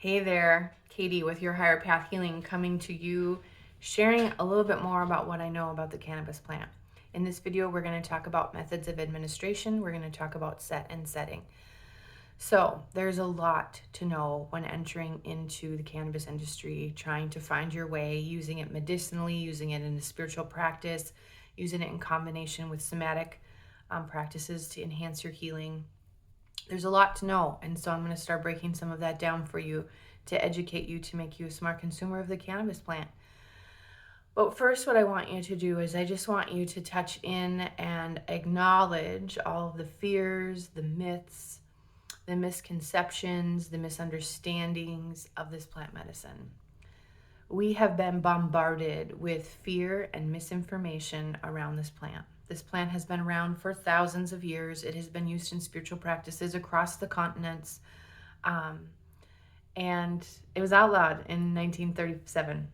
Hey there, Katie with Your Higher Path Healing, coming to you, sharing a little bit more about what I know about the cannabis plant. In this video, we're going to talk about methods of administration. We're going to talk about set and setting. So there's a lot to know when entering into the cannabis industry, trying to find your way, using it medicinally, using it in a spiritual practice, using it in combination with somatic practices to enhance your healing. There's a lot to know, and so I'm going to start breaking some of that down for you to educate you, to make you a smart consumer of the cannabis plant. But first, what I want you to do is I just want you to touch in and acknowledge all of the fears, the myths, the misconceptions, the misunderstandings of this plant medicine. We have been bombarded with fear and misinformation around this plant. This plant has been around for thousands of years. It has been used in spiritual practices across the continents. And it was outlawed in 1937.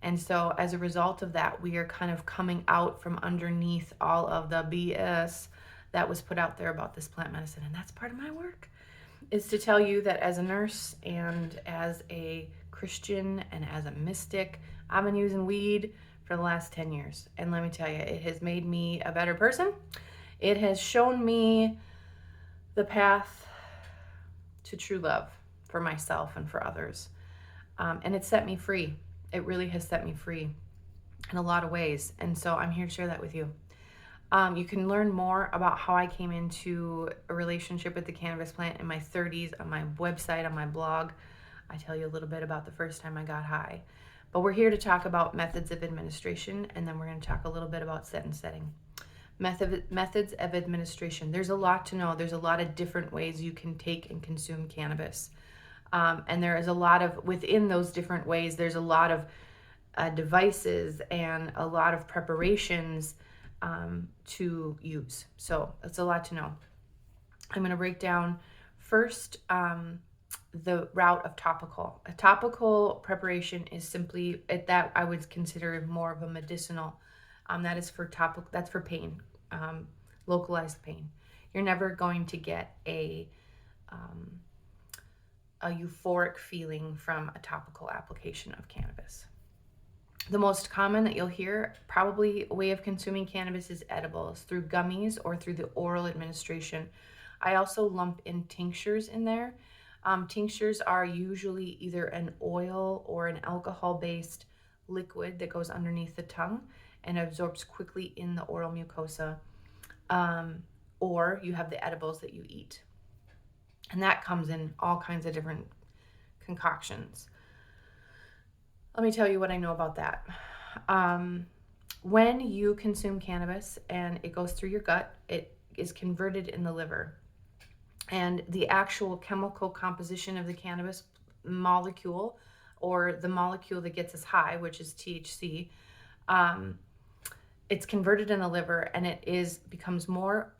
And so as a result of that, we are kind of coming out from underneath all of the BS that was put out there about this plant medicine. And that's part of my work, is to tell you that as a nurse and as a Christian and as a mystic, I've been using weed for the last 10 years. And let me tell you, it has made me a better person. It has shown me the path to true love for myself and for others. And it set me free. It really has set me free in a lot of ways. And so I'm here to share that with you. You can learn more about how I came into a relationship with the cannabis plant in my 30s on my website, on my blog. I tell you a little bit about the first time I got high. But we're here to talk about methods of administration, and then we're going to talk a little bit about set and setting. Methods of administration. There's a lot to know. There's a lot of different ways you can take and consume cannabis. And there is a lot of, within those different ways, there's a lot of devices and a lot of preparations to use. So it's a lot to know. I'm going to break down first the route of topical. A topical preparation is simply that I would consider more of a medicinal. That is for topical. That's for pain, localized pain. You're never going to get a euphoric feeling from a topical application of cannabis. The most common that you'll hear, probably a way of consuming cannabis, is edibles, through gummies or through the oral administration. I also lump in tinctures in there. Tinctures are usually either an oil or an alcohol-based liquid that goes underneath the tongue and absorbs quickly in the oral mucosa. Or you have the edibles that you eat. And that comes in all kinds of different concoctions. Let me tell you what I know about that. When you consume cannabis and it goes through your gut, it is converted in the liver. And the actual chemical composition of the cannabis molecule, or the molecule that gets us high, which is THC, it's converted in the liver, and it becomes more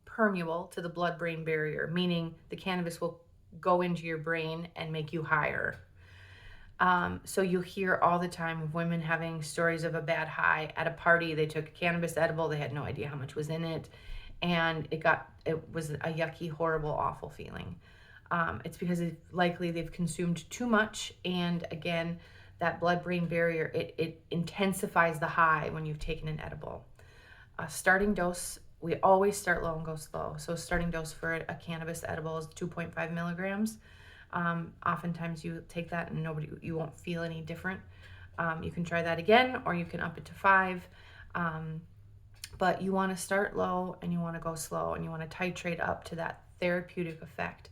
permeable to the blood-brain barrier, meaning the cannabis will go into your brain and make you higher. So you hear all the time of women having stories of a bad high at a party. They took a cannabis edible. They had no idea how much was in it. And it was a yucky, horrible, awful feeling. It's because they've consumed too much. And again, that blood-brain barrier, it intensifies the high when you've taken an edible. Starting dose, we always start low and go slow. So starting dose for a cannabis edible is 2.5 milligrams. Oftentimes you take that and you won't feel any different. You can try that again, or you can up it to 5. But you want to start low and you want to go slow, and you want to titrate up to that therapeutic effect.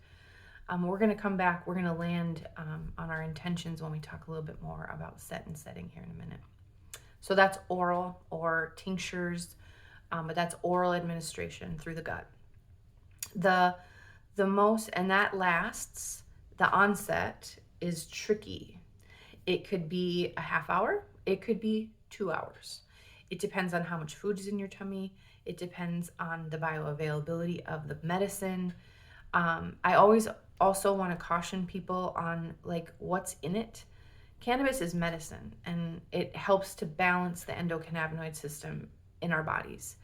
We're going to come back. We're going to land on our intentions when we talk a little bit more about set and setting here in a minute. So that's oral or tinctures, but that's oral administration through the gut. The most, and that lasts, the onset is tricky. It could be a half hour. It could be 2 hours. It depends on how much food is in your tummy. It depends on the bioavailability of the medicine. I always also want to caution people on what's in it. Cannabis is medicine, and it helps to balance the endocannabinoid system in our bodies.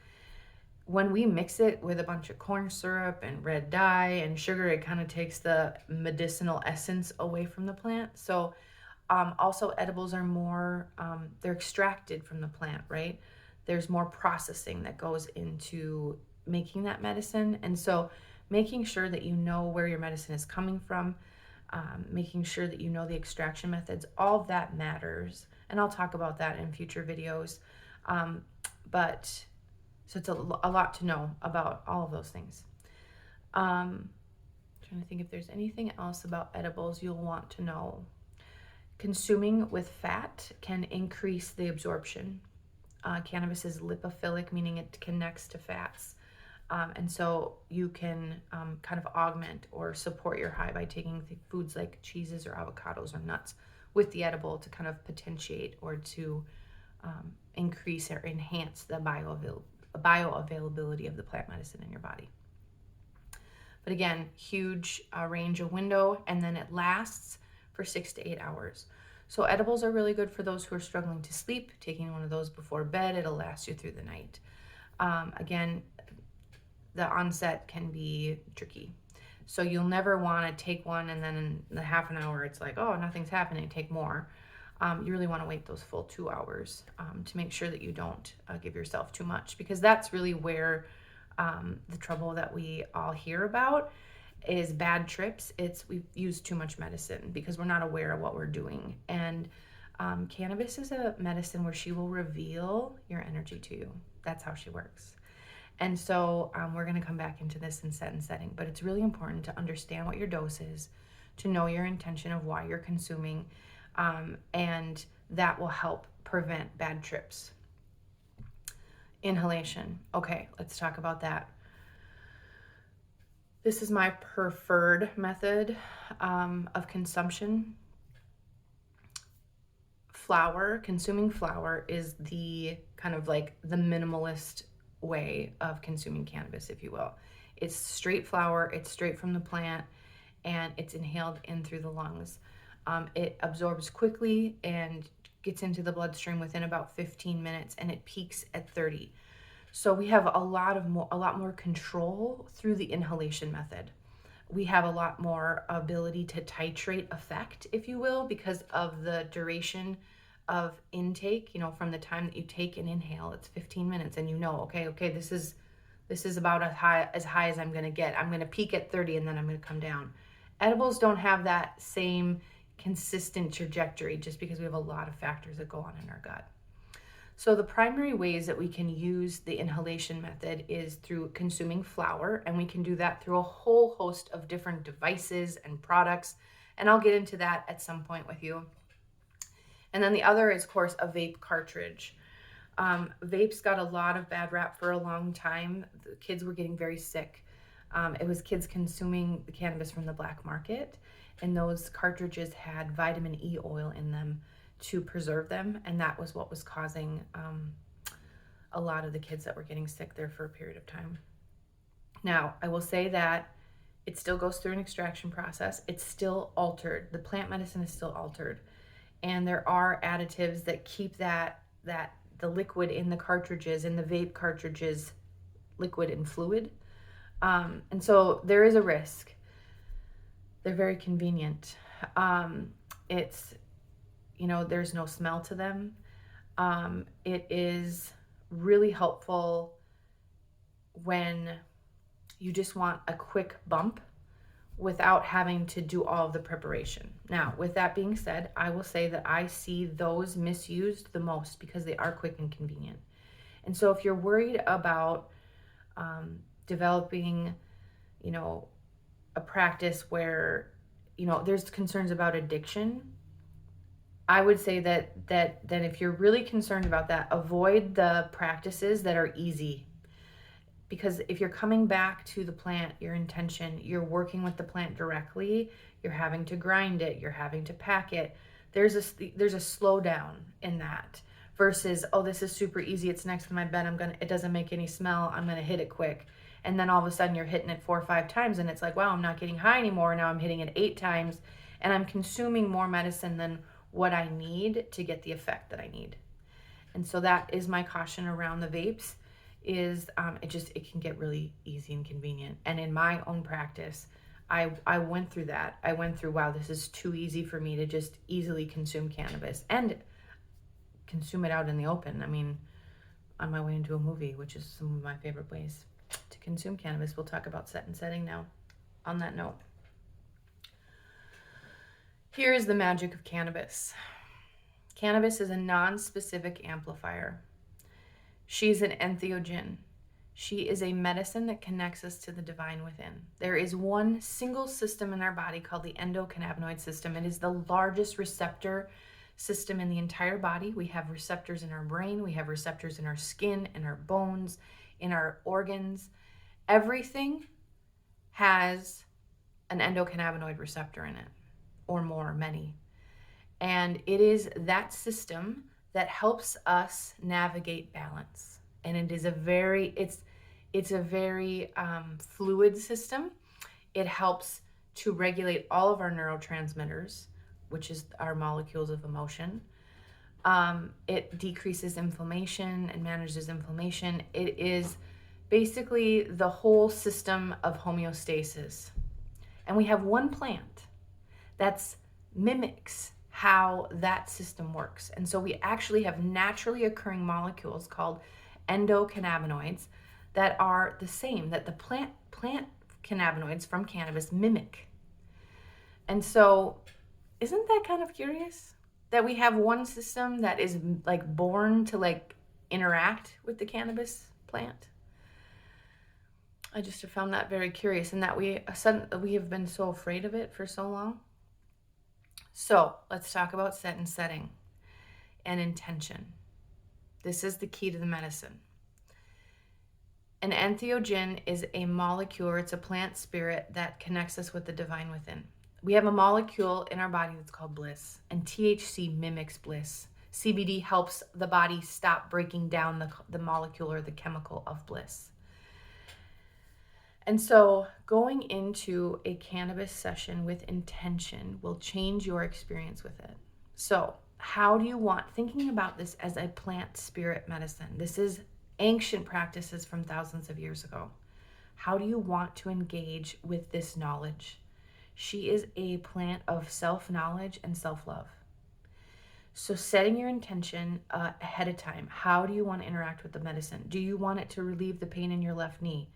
when we mix it with a bunch of corn syrup and red dye and sugar, it kind of takes the medicinal essence away from the plant. So also edibles are more, they're extracted from the plant, right? There's more processing that goes into making that medicine. And so making sure that you know where your medicine is coming from, making sure that you know the extraction methods, all of that matters. And I'll talk about that in future videos. But so it's a lot to know about all of those things. Trying to think if there's anything else about edibles you'll want to know. Consuming with fat can increase the absorption. Cannabis is lipophilic, meaning it connects to fats. And so you can kind of augment or support your high by taking foods like cheeses or avocados or nuts with the edible to kind of potentiate or to increase or enhance the bioavailability of the plant medicine in your body. But again, huge range of window, and then it lasts for 6 to 8 hours. So edibles are really good for those who are struggling to sleep. Taking one of those before bed, it'll last you through the night. Again, the onset can be tricky. So you'll never want to take one and then in the half an hour it's like, oh, nothing's happening, take more. You really want to wait those full 2 hours to make sure that you don't give yourself too much, because that's really where the trouble that we all hear about is bad trips. We've used too much medicine because we're not aware of what we're doing. And cannabis is a medicine where she will reveal your energy to you. That's how she works. And so we're going to come back into this in set and setting, but it's really important to understand what your dose is, to know your intention of why you're consuming, and that will help prevent bad trips. Inhalation. Okay, let's talk about that. This is my preferred method of consumption. Consuming flower is the kind of like the minimalist way of consuming cannabis, if you will. It's straight flower, it's straight from the plant, and it's inhaled in through the lungs. It absorbs quickly and gets into the bloodstream within about 15 minutes, and it peaks at 30. So we have a lot more control through the inhalation method. We have a lot more ability to titrate effect, if you will, because of the duration of intake. From the time that you take and inhale, it's 15 minutes, and okay, this is about as high as I'm going to get. I'm going to peak at 30 and then I'm going to come down. Edibles don't have that same consistent trajectory, just because we have a lot of factors that go on in our gut. So the primary ways that we can use the inhalation method is through consuming flower, and we can do that through a whole host of different devices and products, and I'll get into that at some point with you. And then the other is, of course, a vape cartridge. Vapes got a lot of bad rap for a long time. The kids were getting very sick. It was kids consuming the cannabis from the black market, and those cartridges had vitamin E oil in them to preserve them, and that was what was causing a lot of the kids that were getting sick there for a period of time. Now, I will say that it still goes through an extraction process. It's still altered. The plant medicine is still altered, and there are additives that keep the liquid in the cartridges, in the vape cartridges, liquid and fluid. And so there is a risk. They're very convenient. There's no smell to them. It is really helpful when you just want a quick bump without having to do all of the preparation. Now, with that being said, I will say that I see those misused the most because they are quick and convenient. And so if you're worried about developing, a practice where, there's concerns about addiction, I would say that if you're really concerned about that, avoid the practices that are easy. Because if you're coming back to the plant, your intention, you're working with the plant directly, you're having to grind it, you're having to pack it, there's a slowdown in that versus, oh, this is super easy, it's next to my bed, it doesn't make any smell, I'm gonna hit it quick. And then all of a sudden you're hitting it 4 or 5 times and it's like, wow, I'm not getting high anymore. Now I'm hitting it 8 times and I'm consuming more medicine than what I need to get the effect that I need. And so that is my caution around the vapes. is it can get really easy and convenient. And in my own practice, I went through that. I went through, wow, this is too easy for me to just easily consume cannabis and consume it out in the open. I mean, on my way into a movie, which is some of my favorite ways to consume cannabis. We'll talk about set and setting now on that note. Here is the magic of cannabis. Cannabis is a non-specific amplifier. She's an entheogen. She is a medicine that connects us to the divine within. There is one single system in our body called the endocannabinoid system. It is the largest receptor system in the entire body. We have receptors in our brain, we have receptors in our skin, in our bones, in our organs. Everything has an endocannabinoid receptor in it, or more, many. And it is that system that helps us navigate balance. And it is a very fluid system. It helps to regulate all of our neurotransmitters, which is our molecules of emotion. It decreases inflammation and manages inflammation. It is basically the whole system of homeostasis. And we have one plant that mimics how that system works. And so we actually have naturally occurring molecules called endocannabinoids that are the same, that the plant cannabinoids from cannabis mimic. And so isn't that kind of curious that we have one system that is like born to like interact with the cannabis plant? I just have found that very curious, and that we have been so afraid of it for so long. So let's talk about set and setting and intention. This is the key to the medicine. An entheogen is a molecule, or it's a plant spirit that connects us with the divine within. We have a molecule in our body that's called bliss, and THC mimics bliss. CBD helps the body stop breaking down the molecule or the chemical of bliss. And so going into a cannabis session with intention will change your experience with it. So how do you want, thinking about this as a plant spirit medicine, this is ancient practices from thousands of years ago. How do you want to engage with this knowledge? She is a plant of self-knowledge and self-love. So setting your intention ahead of time. How do you want to interact with the medicine? Do you want it to relieve the pain in your left knee?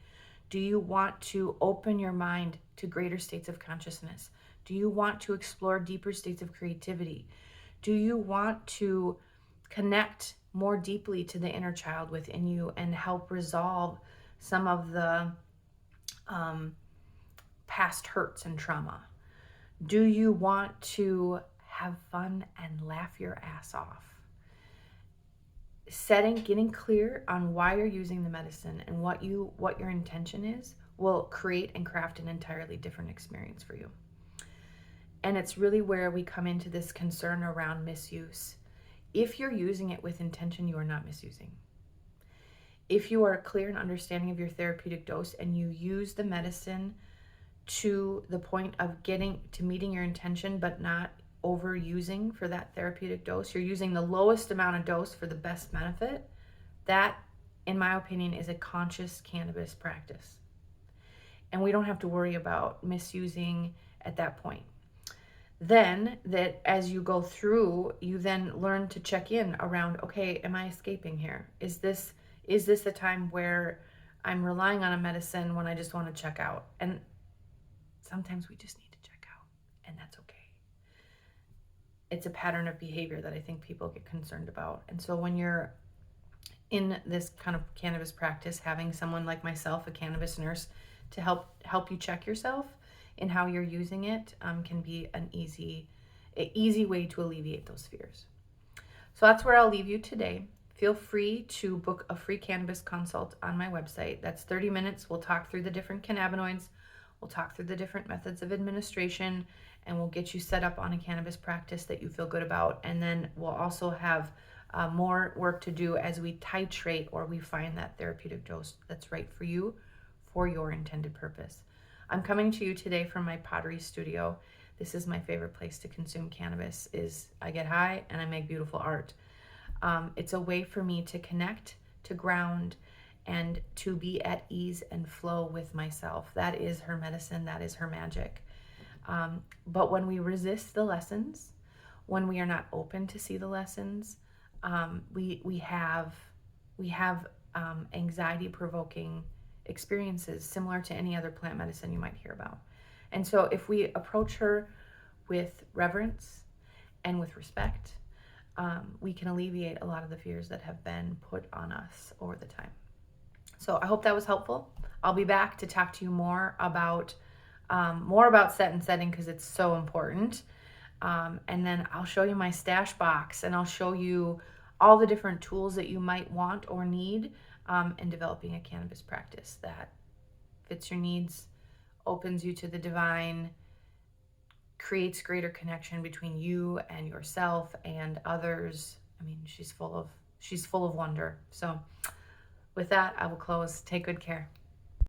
Do you want to open your mind to greater states of consciousness? Do you want to explore deeper states of creativity? Do you want to connect more deeply to the inner child within you and help resolve some of the past hurts and trauma? Do you want to have fun and laugh your ass off? Getting clear on why you're using the medicine and what your intention is will create and craft an entirely different experience for you. And it's really where we come into this concern around misuse. If you're using it with intention, you are not misusing. If you are clear and understanding of your therapeutic dose and you use the medicine to the point of getting to meeting your intention but not overusing for that therapeutic dose, you're using the lowest amount of dose for the best benefit, that, in my opinion, is a conscious cannabis practice. And we don't have to worry about misusing at that point. Then, that as you go through, you then learn to check in around, okay, am I escaping here? Is this a time where I'm relying on a medicine when I just want to check out? And sometimes we just need to check out, and that's okay. It's a pattern of behavior that I think people get concerned about. And so when you're in this kind of cannabis practice, having someone like myself, a cannabis nurse, to help you check yourself in how you're using it can be an easy way to alleviate those fears. So that's where I'll leave you today. Feel free to book a free cannabis consult on my website. That's 30 minutes. We'll talk through the different cannabinoids. We'll talk through the different methods of administration, and we'll get you set up on a cannabis practice that you feel good about. And then we'll also have more work to do as we titrate or we find that therapeutic dose that's right for you for your intended purpose. I'm coming to you today from my pottery studio. This is my favorite place to consume cannabis. I get high and I make beautiful art. It's a way for me to connect, to ground, and to be at ease and flow with myself. That is her medicine, that is her magic. But when we resist the lessons, when we are not open to see the lessons, we have anxiety provoking experiences similar to any other plant medicine you might hear about. And so if we approach her with reverence and with respect, we can alleviate a lot of the fears that have been put on us over the time. So I hope that was helpful. I'll be back to talk to you more about set and setting, because it's so important. And then I'll show you my stash box, and I'll show you all the different tools that you might want or need in developing a cannabis practice that fits your needs, opens you to the divine, creates greater connection between you and yourself and others. I mean, she's full of wonder. So with that, I will close. Take good care.